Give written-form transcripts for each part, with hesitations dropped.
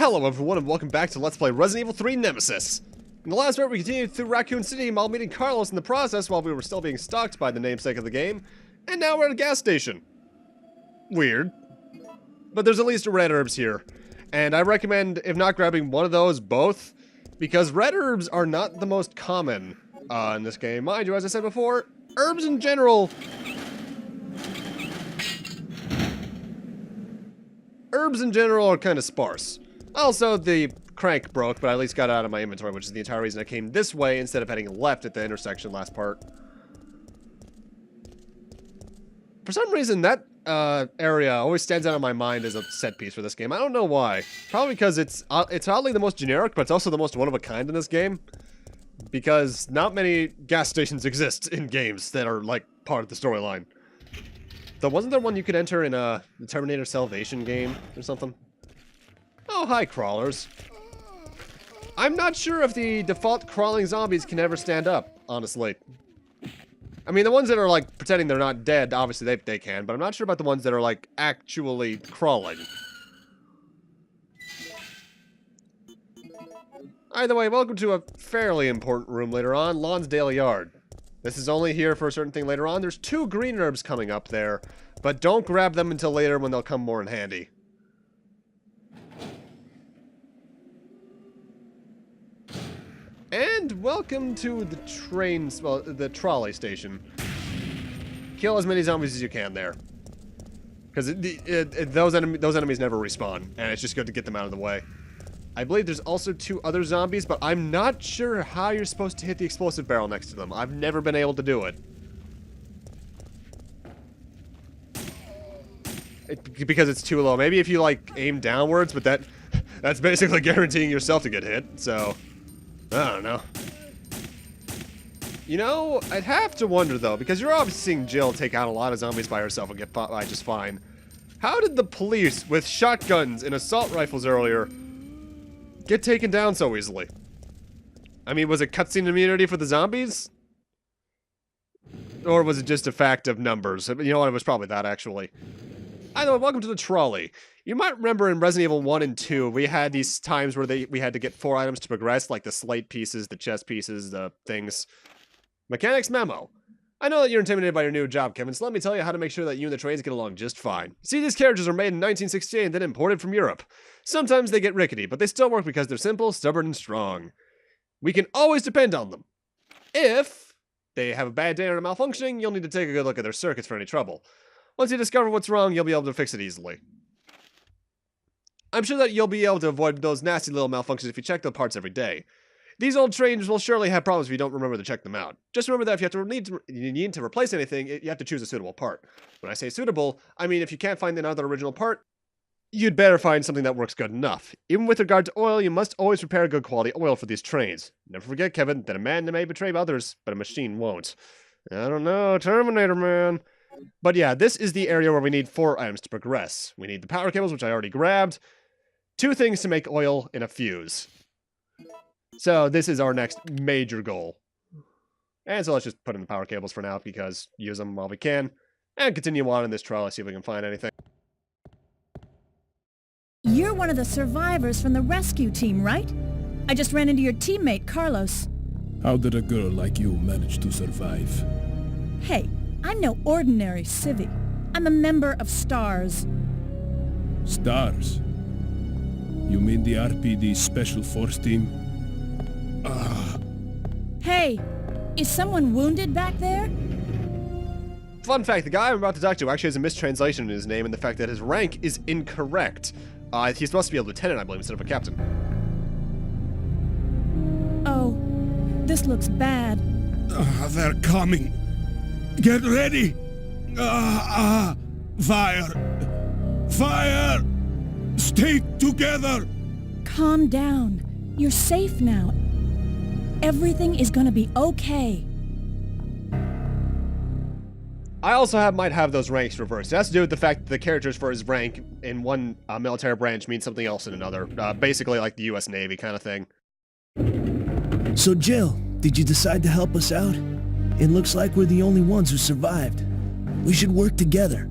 Hello everyone and welcome back to Let's Play Resident Evil 3 Nemesis. In the last part we continued through Raccoon City while meeting Carlos in the process while we were still being stalked by the namesake of the game, and now we're at a gas station. Weird. But there's at least red herbs here, and I recommend, if not grabbing one of those, both, because red herbs are not the most common in this game. Mind you, as I said before, herbs in general... Herbs in general are kind of sparse. Also, the crank broke, but I at least got it out of my inventory, which is the entire reason I came this way instead of heading left at the intersection last part. For some reason, that area always stands out in my mind as a set piece for this game. I don't know why. Probably because it's oddly the most generic, but it's also the most one-of-a-kind in this game. Because not many gas stations exist in games that are, like, part of the storyline. Though, wasn't there one you could enter in the Terminator Salvation game or something? Oh, hi, crawlers. I'm not sure if the default crawling zombies can ever stand up, honestly. I mean, the ones that are, like, pretending they're not dead, obviously they can, but I'm not sure about the ones that are, like, actually crawling. Either way, welcome to a fairly important room later on, Lonsdale Yard. This is only here for a certain thing later on. There's 2 green herbs coming up there, but don't grab them until later when they'll come more in handy. And welcome to the trains, well, the trolley station. Kill as many zombies as you can there. Because those enemies never respawn, and it's just good to get them out of the way. I believe there's also 2 other zombies, but I'm not sure how you're supposed to hit the explosive barrel next to them. I've never been able to do it. Because it's too low. Maybe if you, like, aim downwards, but that's basically guaranteeing yourself to get hit, so... I don't know. You know, I'd have to wonder, though, because you're obviously seeing Jill take out a lot of zombies by herself and get by just fine. How did the police, with shotguns and assault rifles earlier, get taken down so easily? I mean, was it cutscene immunity for the zombies? Or was it just a fact of numbers? You know what, it was probably that, actually. Either way, welcome to the trolley. You might remember in Resident Evil 1 and 2, we had these times where we had to get 4 items to progress, like the slate pieces, the chest pieces, the things. Mechanics memo. I know that you're intimidated by your new job, Kevin, so let me tell you how to make sure that you and the trains get along just fine. See, these carriages are made in 1968 and then imported from Europe. Sometimes they get rickety, but they still work because they're simple, stubborn, and strong. We can always depend on them. If they have a bad day or are malfunctioning, you'll need to take a good look at their circuits for any trouble. Once you discover what's wrong, you'll be able to fix it easily. I'm sure that you'll be able to avoid those nasty little malfunctions if you check the parts every day. These old trains will surely have problems if you don't remember to check them out. Just remember that if you need to replace anything, you have to choose a suitable part. When I say suitable, I mean if you can't find another original part, you'd better find something that works good enough. Even with regard to oil, you must always prepare good quality oil for these trains. Never forget, Kevin, that a man may betray others, but a machine won't. I don't know, Terminator Man. But yeah, this is the area where we need 4 items to progress. We need the power cables, which I already grabbed. 2 things to make oil and a fuse. So this is our next major goal. And so let's just put in the power cables for now, because use them while we can. And continue on in this trial, see if we can find anything. You're one of the survivors from the rescue team, right? I just ran into your teammate, Carlos. How did a girl like you manage to survive? Hey, I'm no ordinary civvy. I'm a member of STARS. STARS? You mean the RPD Special Force Team? Hey, is someone wounded back there? Fun fact, the guy I'm about to talk to actually has a mistranslation in his name and the fact that his rank is incorrect. He's supposed to be a lieutenant, I believe, instead of a captain. Oh, this looks bad. They're coming. Get ready! Fire! Fire! Stay together! Calm down. You're safe now. Everything is gonna be okay. I also might have those ranks reversed. It has to do with the fact that the characters for his rank in one military branch means something else in another. Basically like the US Navy kind of thing. So Jill, did you decide to help us out? It looks like we're the only ones who survived. We should work together.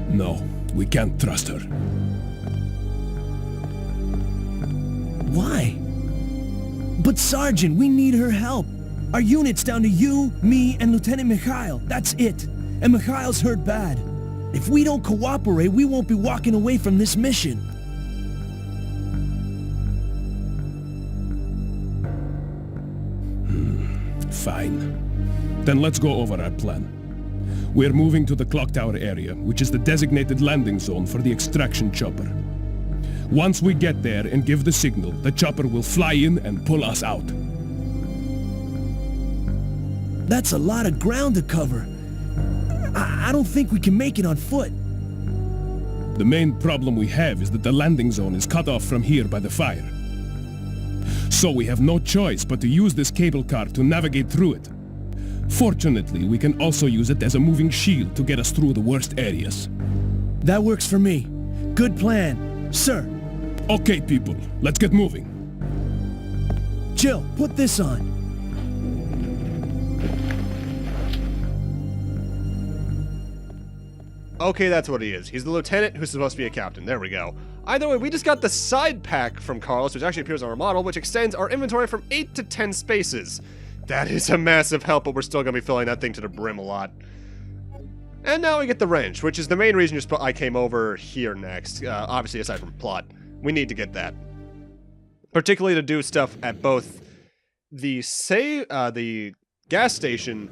No, we can't trust her. Why? But Sergeant, we need her help. Our unit's down to you, me, and Lieutenant Mikhail. That's it. And Mikhail's hurt bad. If we don't cooperate, we won't be walking away from this mission. Fine. Then let's go over our plan. We're moving to the clock tower area, which is the designated landing zone for the extraction chopper. Once we get there and give the signal, the chopper will fly in and pull us out. That's a lot of ground to cover. I don't think we can make it on foot. The main problem we have is that the landing zone is cut off from here by the fire. So we have no choice but to use this cable car to navigate through it. Fortunately, we can also use it as a moving shield to get us through the worst areas. That works for me. Good plan, sir. Okay, people, let's get moving. Jill, put this on. Okay, that's what he is. He's the lieutenant who's supposed to be a captain. There we go. Either way, we just got the side pack from Carlos, which actually appears on our model, which extends our inventory from 8 to 10 spaces. That is a massive help, but we're still going to be filling that thing to the brim a lot. And now we get the wrench, which is the main reason I came over here next. Obviously, aside from plot. We need to get that. Particularly to do stuff at both the gas station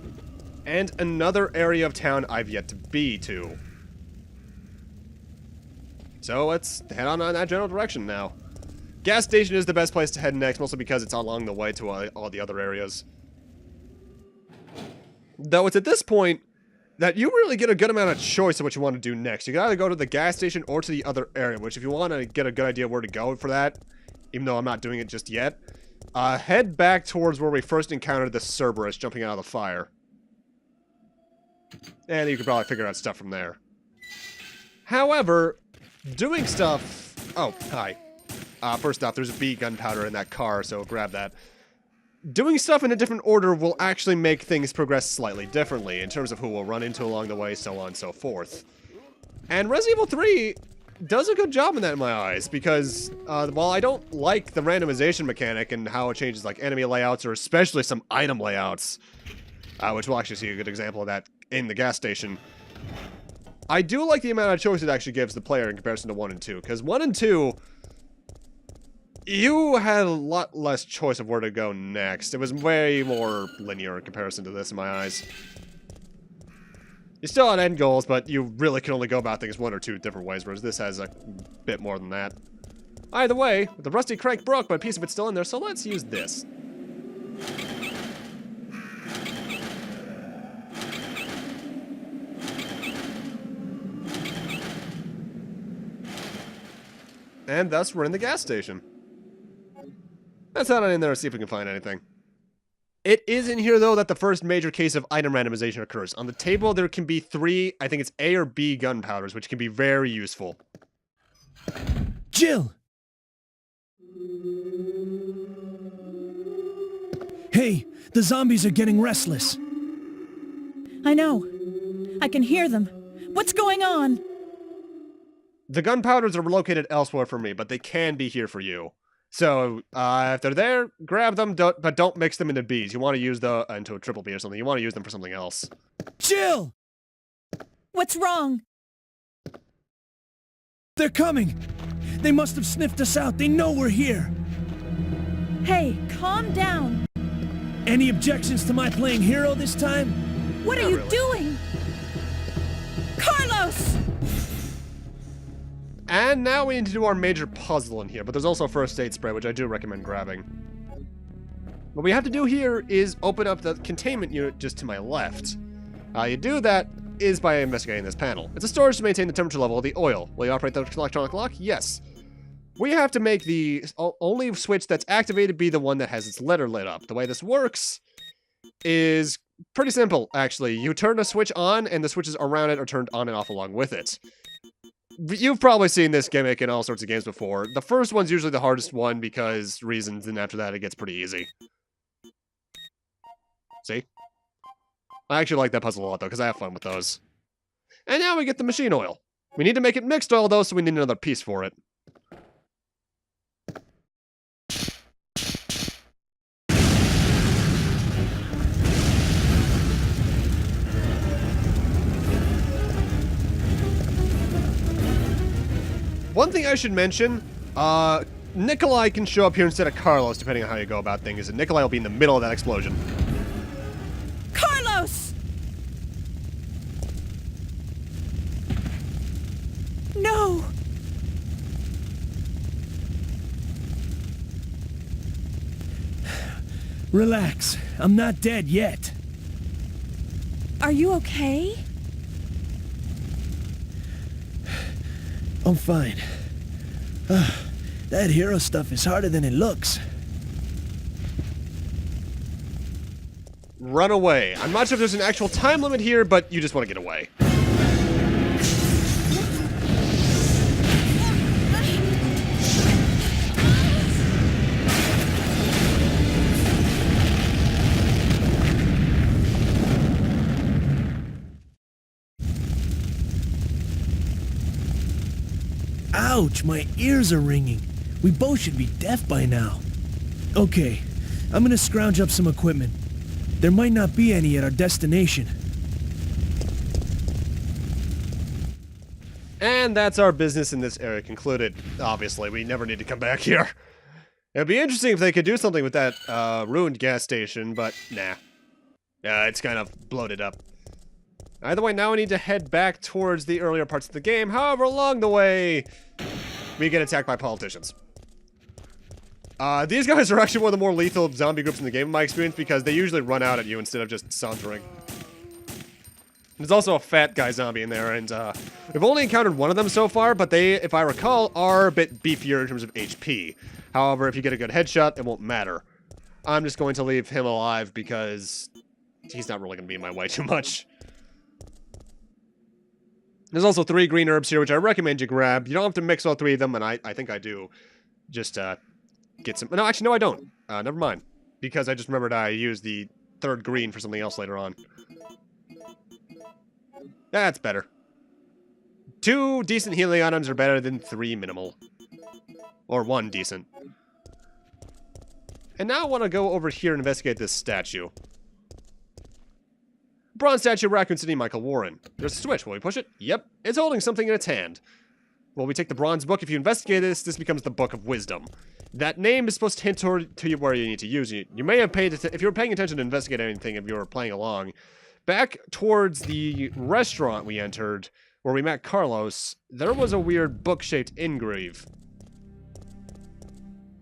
and another area of town I've yet to be to. So let's head on in that general direction now. Gas station is the best place to head next, mostly because it's along the way to all the other areas. Though it's at this point that you really get a good amount of choice of what you want to do next. You can either go to the gas station or to the other area, which if you want to get a good idea where to go for that, even though I'm not doing it just yet, head back towards where we first encountered the Cerberus jumping out of the fire. And you can probably figure out stuff from there. However, doing stuff... Oh, hi. First off, there's a B gunpowder in that car, so grab that. Doing stuff in a different order will actually make things progress slightly differently in terms of who we'll run into along the way, so on and so forth. And Resident Evil 3 does a good job in that in my eyes, because while I don't like the randomization mechanic and how it changes like enemy layouts or especially some item layouts, which we'll actually see a good example of that in the gas station, I do like the amount of choice it actually gives the player in comparison to 1 and 2, because 1 and 2... you had a lot less choice of where to go next. It was way more linear in comparison to this in my eyes. You still had end goals, but you really can only go about things 1 or 2 different ways, whereas this has a bit more than that. Either way, the rusty crank broke, but a piece of it's still in there, so let's use this. And thus, we're in the gas station. Let's head on in there and see if we can find anything. It is in here, though, that the first major case of item randomization occurs. On the table, there can be 3, I think it's A or B gunpowders, which can be very useful. Jill! Hey, the zombies are getting restless. I know. I can hear them. What's going on? The gunpowders are located elsewhere for me, but they can be here for you. So, if they're there, grab them, but don't mix them into Bs. You want to use them into a triple B or something. You want to use them for something else. Jill! What's wrong? They're coming! They must have sniffed us out. They know we're here. Hey, calm down. Any objections to my playing hero this time? What are Not you really. doing? Carlos! And now we need to do our major puzzle in here, but there's also a first aid spray, which I do recommend grabbing. What we have to do here is open up the containment unit just to my left. How you do that is by investigating this panel. It's a storage to maintain the temperature level of the oil. Will you operate the electronic lock? Yes. We have to make the only switch that's activated be the one that has its letter lit up. The way this works is pretty simple, actually. You turn a switch on, and the switches around it are turned on and off along with it. You've probably seen this gimmick in all sorts of games before. The first one's usually the hardest one because reasons, and after that it gets pretty easy. See? I actually like that puzzle a lot, though, because I have fun with those. And now we get the machine oil. We need to make it mixed oil, though, so we need another piece for it. One thing I should mention, Nikolai can show up here instead of Carlos, depending on how you go about things, and Nikolai will be in the middle of that explosion. Carlos! No! Relax. I'm not dead yet. Are you okay? I'm fine. That hero stuff is harder than it looks. Run away. I'm not sure if there's an actual time limit here, but you just want to get away. Ouch, my ears are ringing. We both should be deaf by now. Okay, I'm gonna scrounge up some equipment. There might not be any at our destination. And that's our business in this area concluded. Obviously, we never need to come back here. It'd be interesting if they could do something with that ruined gas station, but nah. It's kind of bloated up. Either way, now we need to head back towards the earlier parts of the game. However, along the way, we get attacked by politicians. These guys are actually one of the more lethal zombie groups in the game, in my experience, because they usually run out at you instead of just sauntering. There's also a fat guy zombie in there, and we've only encountered one of them so far, but they, if I recall, are a bit beefier in terms of HP. However, if you get a good headshot, it won't matter. I'm just going to leave him alive because he's not really going to be in my way too much. There's also 3 green herbs here, which I recommend you grab. You don't have to mix all 3 of them, and I think I do. Just get some... No, actually, no, I don't. Never mind. Because I just remembered I used the 3rd green for something else later on. That's better. 2 decent healing items are better than 3 minimal. Or 1 decent. And now I want to go over here and investigate this statue. Bronze statue of Raccoon City, Michael Warren. There's a switch. Will we push it? Yep. It's holding something in its hand. Well, we take the bronze book. If you investigate this becomes the Book of Wisdom. That name is supposed to hint to you where you need to use it. You may have paid if you were paying attention to investigate anything, if you were playing along. Back towards the restaurant we entered, where we met Carlos, there was a weird book-shaped engrave.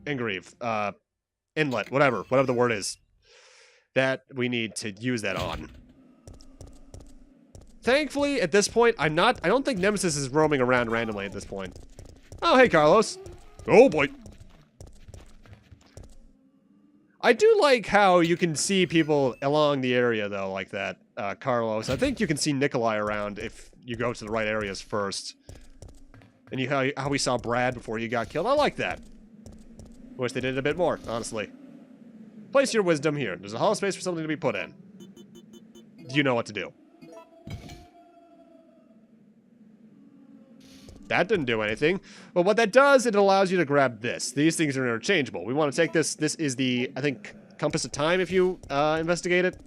Inlet, whatever the word is. That we need to use that on. Thankfully, at this point, I don't think Nemesis is roaming around randomly at this point. Oh, hey, Carlos. Oh, boy. I do like how you can see people along the area, though, like that, Carlos. I think you can see Nikolai around if you go to the right areas first. And how we saw Brad before you got killed. I like that. Wish they did it a bit more, honestly. Place your wisdom here. There's a hollow space for something to be put in. You know what to do. That didn't do anything. But what that does, it allows you to grab this. These things are interchangeable. We want to take this. This is the, I think, Compass of Time if you investigate it.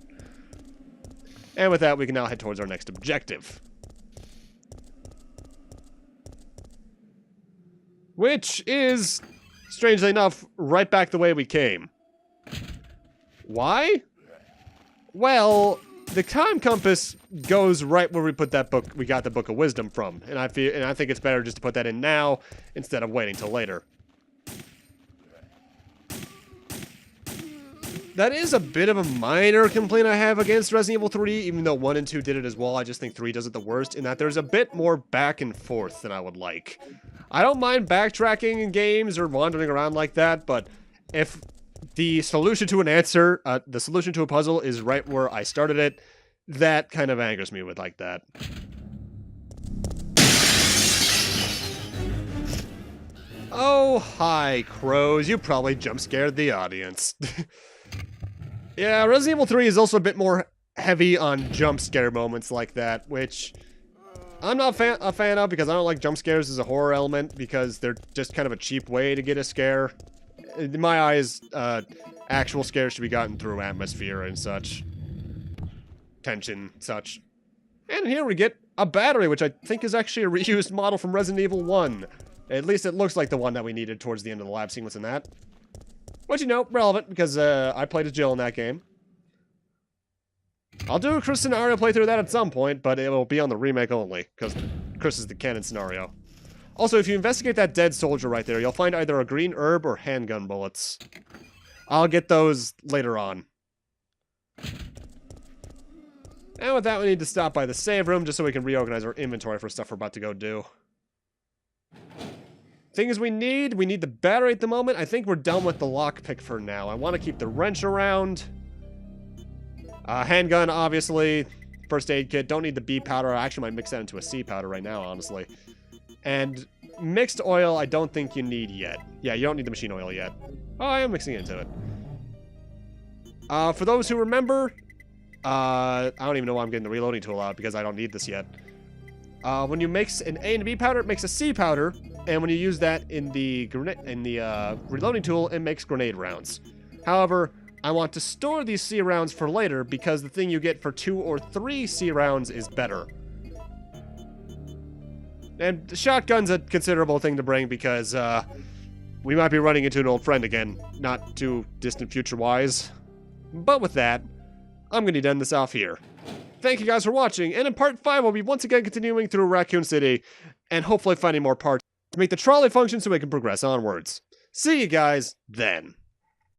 And with that, we can now head towards our next objective. Which is, strangely enough, right back the way we came. Why? Well, the time compass goes right where we put that book. We got the Book of Wisdom from, and I think it's better just to put that in now instead of waiting till later. That is a bit of a minor complaint I have against Resident Evil 3, even though 1 and 2 did it as well. I just think 3 does it the worst, in that there's a bit more back and forth than I would like. I don't mind backtracking in games or wandering around like that, but if the solution to an answer, the solution to a puzzle is right where I started it, that kind of angers me with like that. Oh, hi, crows. You probably jump scared the audience. Yeah, Resident Evil 3 is also a bit more heavy on jump scare moments like that, which I'm not a fan of because I don't like jump scares as a horror element because they're just kind of a cheap way to get a scare. In my eyes, actual scares should be gotten through atmosphere and such. Tension, such. And here we get a battery, which I think is actually a reused model from Resident Evil 1. At least it looks like the one that we needed towards the end of the lab sequence in that. Which, you know, relevant, because I played as Jill in that game. I'll do a Chris scenario playthrough of that at some point, but it will be on the remake only, because Chris is the canon scenario. Also, if you investigate that dead soldier right there, you'll find either a green herb or handgun bullets. I'll get those later on. And with that, we need to stop by the save room just so we can reorganize our inventory for stuff we're about to go do. Thing is we need the battery at the moment. I think we're done with the lockpick for now. I want to keep the wrench around. Handgun, obviously. First aid kit. Don't need the B powder. I actually might mix that into a C powder right now, honestly. And mixed oil, I don't think you need yet. Yeah, you don't need the machine oil yet. Oh, I am mixing into it. For those who remember, I don't even know why I'm getting the reloading tool out because I don't need this yet. When you mix an A and a B powder, it makes a C powder, and when you use that in the reloading tool, it makes grenade rounds. However, I want to store these C rounds for later because the thing you get for 2 or 3 C rounds is better. And the shotgun's a considerable thing to bring because we might be running into an old friend again, not too distant future-wise. But with that, I'm going to end this off here. Thank you guys for watching, and in part 5, we'll be once again continuing through Raccoon City, and hopefully finding more parts to make the trolley function so we can progress onwards. See you guys then.